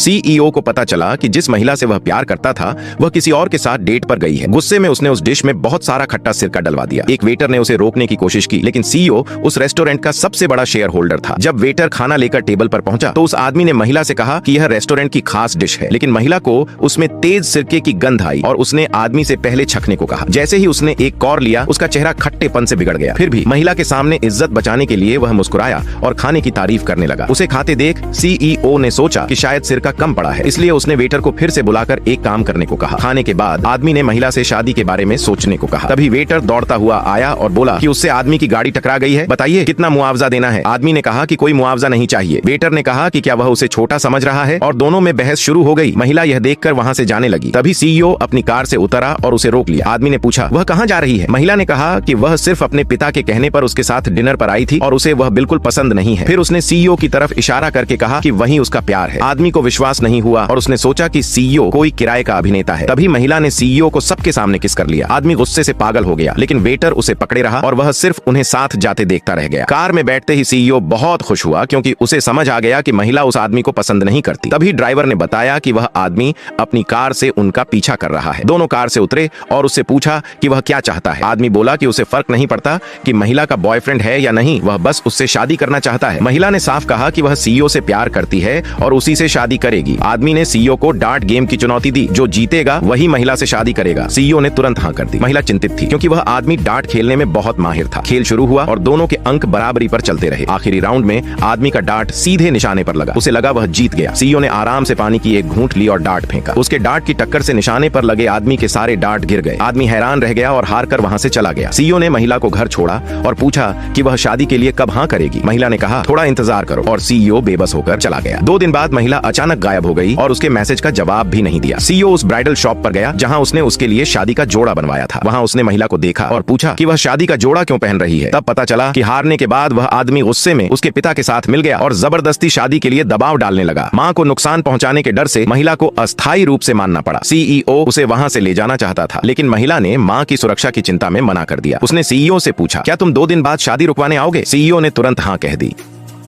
CEO को पता चला कि जिस महिला से वह प्यार करता था वह किसी और के साथ डेट पर गई है। गुस्से में उसने उस डिश में बहुत सारा खट्टा सिरका डलवा दिया। एक वेटर ने उसे रोकने की कोशिश की, लेकिन सीईओ उस रेस्टोरेंट का सबसे बड़ा शेयर होल्डर था। जब वेटर खाना लेकर टेबल पर पहुंचा तो उस आदमी ने महिला से कहा कि यह रेस्टोरेंट की खास डिश है, लेकिन महिला को उसमें तेज सिरके की गंध आई और उसने आदमी से पहले छकने को कहा। जैसे ही उसने एक कौर लिया उसका चेहरा खट्टेपन से बिगड़ गया। फिर भी महिला के सामने इज्जत बचाने के लिए वह मुस्कुराया और खाने की तारीफ करने लगा। उसे खाते देख सीईओ ने सोचा कि शायद सिरका कम पड़ा है, इसलिए उसने वेटर को फिर से बुलाकर एक काम करने को कहा। खाने के बाद आदमी ने महिला से शादी के बारे में सोचने को कहा। तभी वेटर दौड़ता हुआ आया और बोला कि उससे आदमी की गाड़ी टकरा गई है, बताइए कितना मुआवजा देना है। आदमी ने कहा कि कोई मुआवजा नहीं चाहिए। वेटर ने कहा कि क्या वह उसे छोटा समझ रहा है, और दोनों में बहस शुरू हो गई। महिला यह देखकर वहां से जाने लगी। तभी सीईओ अपनी कार से उतरा और उसे रोक लिया। आदमी ने पूछा वह कहाँ जा रही है। महिला ने कहा कि वह सिर्फ अपने पिता के कहने पर उसके साथ डिनर पर आई थी और उसे वह बिल्कुल पसंद नहीं है। फिर उसने सीईओ की तरफ इशारा करके कहा कि वही उसका प्यार है। आदमी को विश्वास नहीं हुआ और उसने सोचा कि सीईओ कोई किराए का अभिनेता है। तभी महिला ने सीईओ को सबके सामने किस कर लिया। आदमी गुस्से से पागल हो गया, लेकिन वेटर उसे पकड़े रहा और वह सिर्फ उन्हें साथ जाते देखता रह गया। कार में बैठते ही सीईओ बहुत खुश हुआ क्योंकि उसे समझ आ गया कि महिला उस आदमी को पसंद नहीं करती। तभी ड्राइवर ने बताया कि वह आदमी अपनी कार से उनका पीछा कर रहा है। दोनों कार से उतरे और उससे पूछा कि वह क्या चाहता है। आदमी बोला कि उसे फर्क नहीं पड़ता कि महिला का बॉयफ्रेंड है या नहीं, वह बस उससे शादी करना चाहता है। महिला ने साफ कहा कि वह सीईओ से प्यार करती है और उसी से शादी करेगी। आदमी ने सीईओ को डार्ट गेम की चुनौती दी, जो जीतेगा वही महिला से शादी करेगा। सीईओ ने तुरंत हाँ कर दी। महिला चिंतित थी क्योंकि वह आदमी डार्ट खेलने में बहुत माहिर था। खेल शुरू हुआ और दोनों के अंक बराबरी पर चलते रहे। आखिरी राउंड में आदमी का डार्ट सीधे निशाने पर लगा। उसे लगा वह जीत गया। सीईओ ने आराम से पानी की एक घूंट ली और डार्ट फेंका। उसके डार्ट की टक्कर से निशाने पर लगे आदमी के सारे डार्ट गिर गए। आदमी हैरान रह गया और हार कर वहां से चला गया। सीईओ ने महिला को घर छोड़ा और पूछा कि वह शादी के लिए कब हाँ करेगी। महिला ने कहा थोड़ा इंतजार करो, और सीईओ बेबस होकर चला गया। 2 दिन बाद महिला अचानक गायब हो गई और उसके मैसेज का जवाब भी नहीं दिया। सीईओ उस ब्राइडल शॉप पर गया जहां उसने उसके लिए शादी का जोड़ा बनवाया था। वहां उसने महिला को देखा और पूछा कि वह शादी का जोड़ा क्यों पहन रही है। तब पता चला कि हारने के बाद वह आदमी गुस्से में उसके पिता के साथ मिल गया और जबरदस्ती शादी के लिए दबाव डालने लगा। मां को नुकसान पहुंचाने के डर से महिला को अस्थायी रूप से मानना पड़ा। सीईओ उसे वहां से ले जाना चाहता था, लेकिन महिला ने मां की सुरक्षा की चिंता में मना कर दिया। उसने सीईओ से पूछा क्या तुम 2 दिन बाद शादी रुकवाने आओगे। सीईओ ने तुरंत हाँ कह दी।